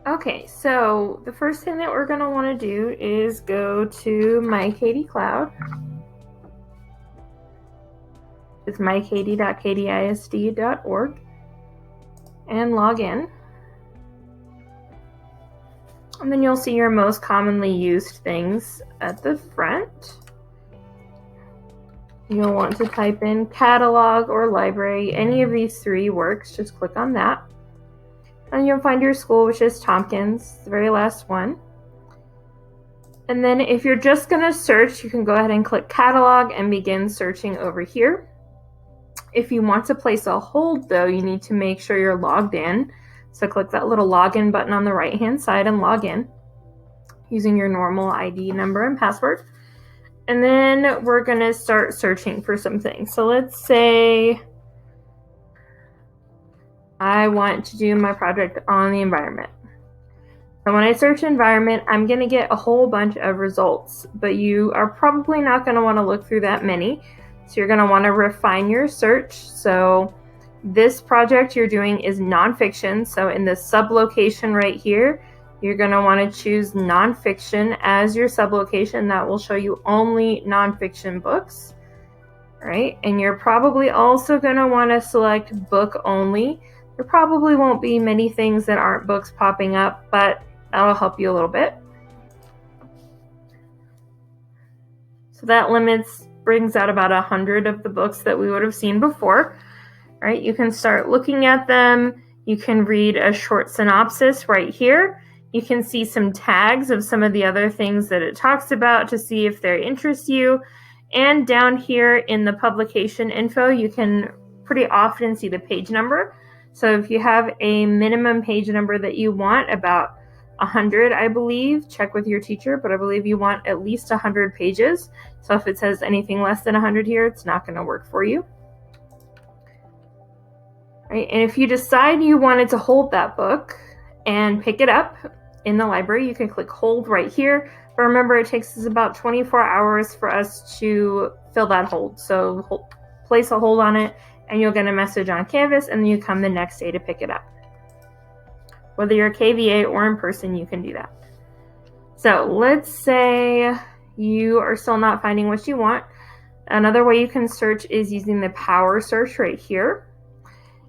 Okay, so the first thing that we're going to want to do is go to myKatieCloud. It's mykatie.kdisd.org and log in. And then you'll see your most commonly used things at the front. You'll want to type in catalog or library. Any of these three works. Just click on that. And you'll find your school, which is Tompkins, the very last one. And then if you're just going to search, you can go ahead and click catalog and begin searching over here. If you want to place a hold, though, you need to make sure you're logged in. So click that little login button on the right-hand side and log in using your normal ID number and password. And then we're going to start searching for some things. So let's say I want to do my project on the environment. So when I search environment, I'm going to get a whole bunch of results, but you are probably not going to want to look through that many. So you're going to want to refine your search. So this project you're doing is nonfiction. So in the sublocation right here, you're going to want to choose nonfiction as your sublocation. That will show you only nonfiction books, right? And you're probably also going to want to select book only. There probably won't be many things that aren't books popping up, but that'll help you a little bit. So that brings out about 100 of the books that we would have seen before. Right? You can start looking at them. You can read a short synopsis right here. You can see some tags of some of the other things that it talks about to see if they interest you. And down here in the publication info, you can pretty often see the page number. So if you have a minimum page number that you want, about 100, I believe, check with your teacher, but I believe you want at least 100 pages. So if it says anything less than 100 here, it's not going to work for you. Right? And if you decide you wanted to hold that book and pick it up in the library, you can click hold right here. But remember, it takes us about 24 hours for us to fill that hold. So place a hold on it, and you'll get a message on Canvas, and then you come the next day to pick it up. Whether you're KVA or in person, you can do that. So let's say you are still not finding what you want. Another way you can search is using the power search right here.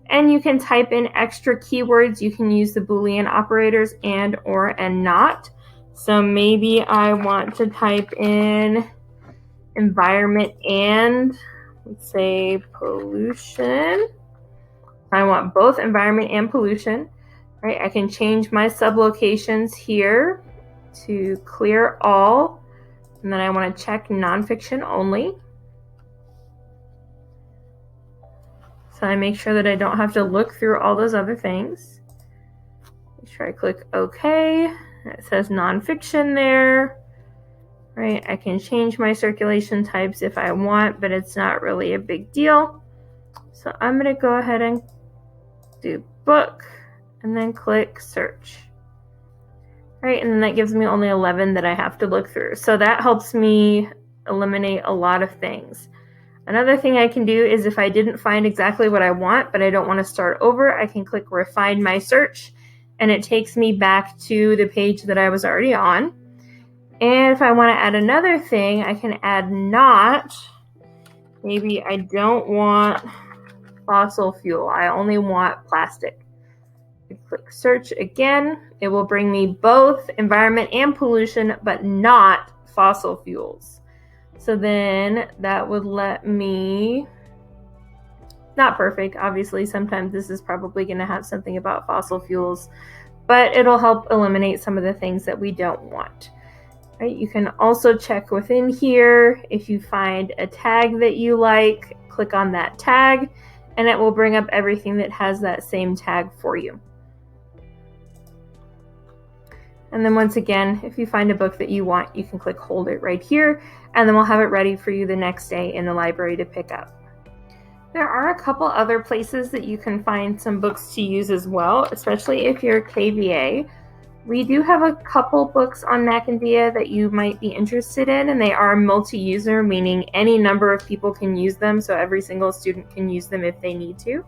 And you can type in extra keywords. You can use the Boolean operators and, or, and not. So maybe I want to type in environment and, let's say, pollution. I want both environment and pollution. Right? I can change my sublocations here to clear all. And then I want to check nonfiction only. So I make sure that I don't have to look through all those other things. Make sure I click OK. It says nonfiction there. Right? I can change my circulation types if I want, but it's not really a big deal. So I'm going to go ahead and do book and then click search. Right? And then that gives me only 11 that I have to look through. So that helps me eliminate a lot of things. Another thing I can do is if I didn't find exactly what I want, but I don't want to start over, I can click refine my search, and it takes me back to the page that I was already on. And if I want to add another thing, I can add not. Maybe I don't want fossil fuel. I only want plastic. I click search again. It will bring me both environment and pollution, but not fossil fuels. So then that would let me, not perfect, obviously, sometimes this is probably going to have something about fossil fuels, but it'll help eliminate some of the things that we don't want. Right? You can also check within here. If you find a tag that you like, click on that tag, and it will bring up everything that has that same tag for you. And then once again, if you find a book that you want, you can click hold it right here, and then we'll have it ready for you the next day in the library to pick up. There are a couple other places that you can find some books to use as well, especially if you're KVA. We do have a couple books on Mackinvia that you might be interested in, and they are multi-user, meaning any number of people can use them, so every single student can use them if they need to.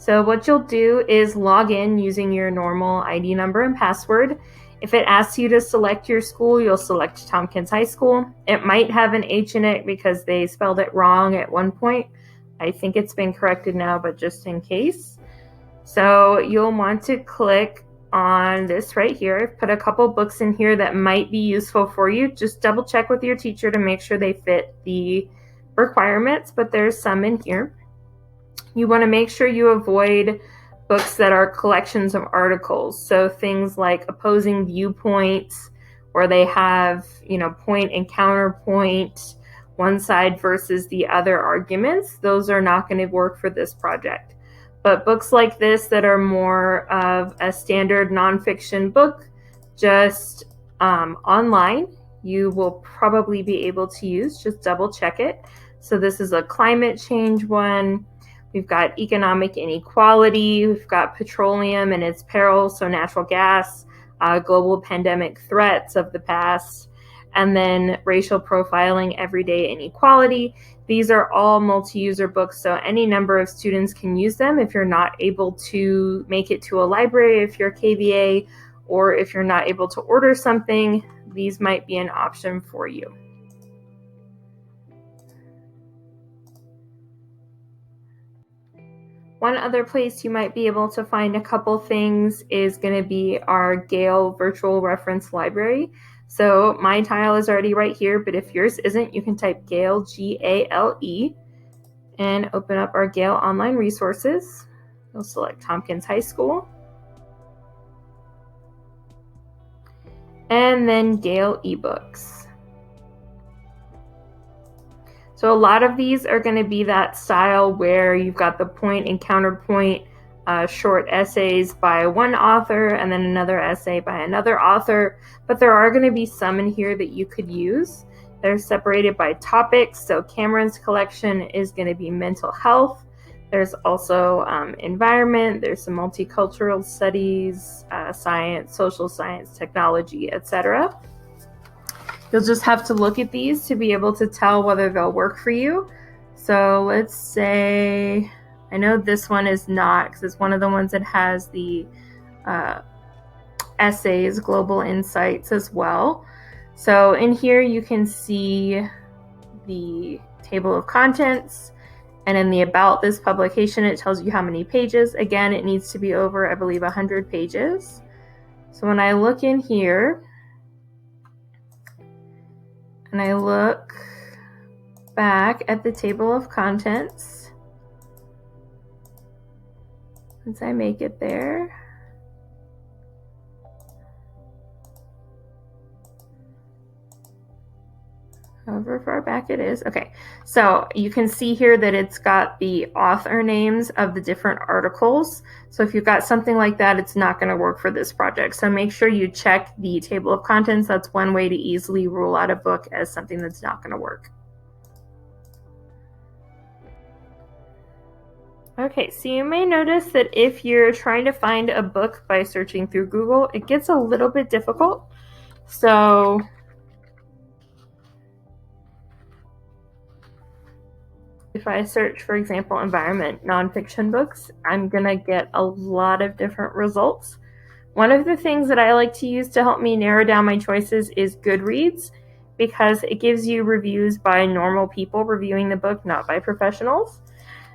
So what you'll do is log in using your normal ID number and password. If it asks you to select your school, you'll select Tompkins High School. It might have an H in it because they spelled it wrong at one point. I think it's been corrected now, but just in case. So you'll want to click on this right here. I've put a couple books in here that might be useful for you. Just double check with your teacher to make sure they fit the requirements, but there's some in here. You want to make sure you avoid books that are collections of articles. So things like opposing viewpoints, where they have, point and counterpoint, one side versus the other arguments. Those are not going to work for this project. But books like this that are more of a standard nonfiction book, just online, you will probably be able to use. Just double check it. So this is a climate change one. We've got economic inequality. We've got petroleum and its perils, so natural gas, global pandemic threats of the past, and then racial profiling, everyday inequality. These are all multi-user books, so any number of students can use them. If you're not able to make it to a library, if you're KVA, or if you're not able to order something, these might be an option for you. One other place you might be able to find a couple things is going to be our Gale virtual reference library. So my tile is already right here, but if yours isn't, you can type Gale, G-A-L-E, and open up our Gale online resources. You'll select Tompkins High School, and then Gale eBooks. So a lot of these are going to be that style where you've got the point and counterpoint short essays by one author and then another essay by another author. But there are going to be some in here that you could use. They're separated by topics. So Cameron's collection is going to be mental health. There's also environment. There's some multicultural studies, science, social science, technology, etc. You'll just have to look at these to be able to tell whether they'll work for you. So let's say, I know this one is not, because it's one of the ones that has the essays, global insights as well. So in here you can see the table of contents, and in the about this publication it tells you how many pages. Again, it needs to be over, I believe, 100 pages. So when I look in here, and I look back at the table of contents, once I make it there, however far back it is. Okay, so you can see here that it's got the author names of the different articles. So if you've got something like that, it's not going to work for this project. So make sure you check the table of contents. That's one way to easily rule out a book as something that's not going to work. Okay, so you may notice that if you're trying to find a book by searching through Google, it gets a little bit difficult. So if I search, for example, environment nonfiction books, I'm going to get a lot of different results. One of the things that I like to use to help me narrow down my choices is Goodreads, because it gives you reviews by normal people reviewing the book, not by professionals.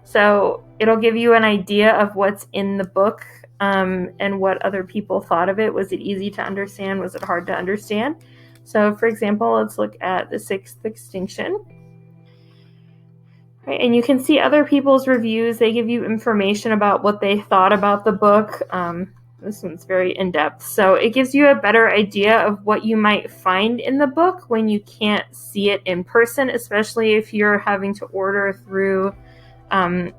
So it'll give you an idea of what's in the book and what other people thought of it. Was it easy to understand? Was it hard to understand? So for example, let's look at The Sixth Extinction. Right, and you can see other people's reviews. They give you information about what they thought about the book. This one's very in-depth. So it gives you a better idea of what you might find in the book when you can't see it in person, especially if you're having to order through a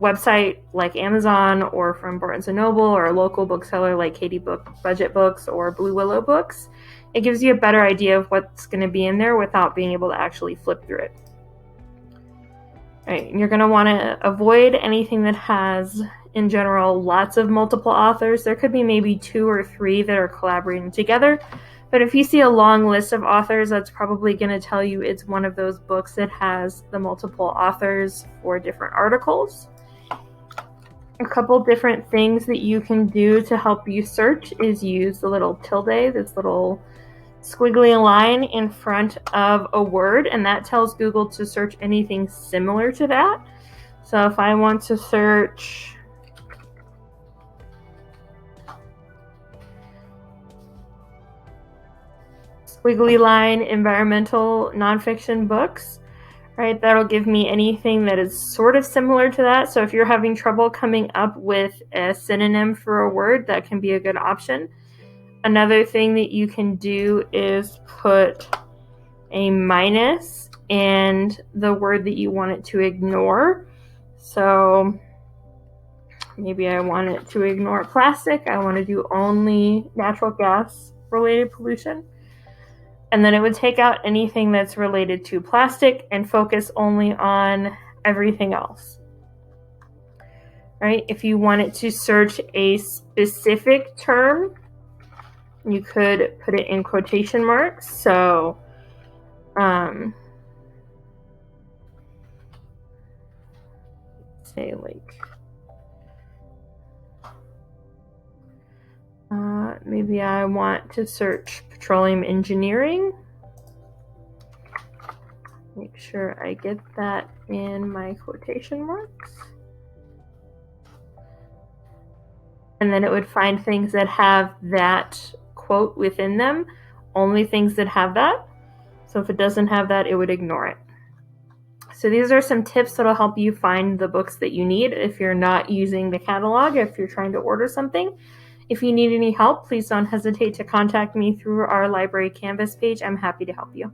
website like Amazon or from Barnes & Noble or a local bookseller like Katie Budget Books or Blue Willow Books. It gives you a better idea of what's going to be in there without being able to actually flip through it. Right, and you're going to want to avoid anything that has, in general, lots of multiple authors. There could be maybe 2 or 3 that are collaborating together. But if you see a long list of authors, that's probably going to tell you it's one of those books that has the multiple authors for different articles. A couple different things that you can do to help you search is use the little tilde, this little squiggly line in front of a word, and that tells Google to search anything similar to that. So if I want to search squiggly line environmental nonfiction books, right, that'll give me anything that is sort of similar to that. So if you're having trouble coming up with a synonym for a word, that can be a good option. Another thing that you can do is put a minus and the word that you want it to ignore. So maybe I want it to ignore plastic. I want to do only natural gas related pollution. And then it would take out anything that's related to plastic and focus only on everything else. Right? If you wanted to search a specific term, you could put it in quotation marks. So, say like, maybe I want to search petroleum engineering. Make sure I get that in my quotation marks. And then it would find things that have that quote within them, only things that have that. So if it doesn't have that, it would ignore it. So these are some tips that'll help you find the books that you need if you're not using the catalog, if you're trying to order something. If you need any help, please don't hesitate to contact me through our library Canvas page. I'm happy to help you.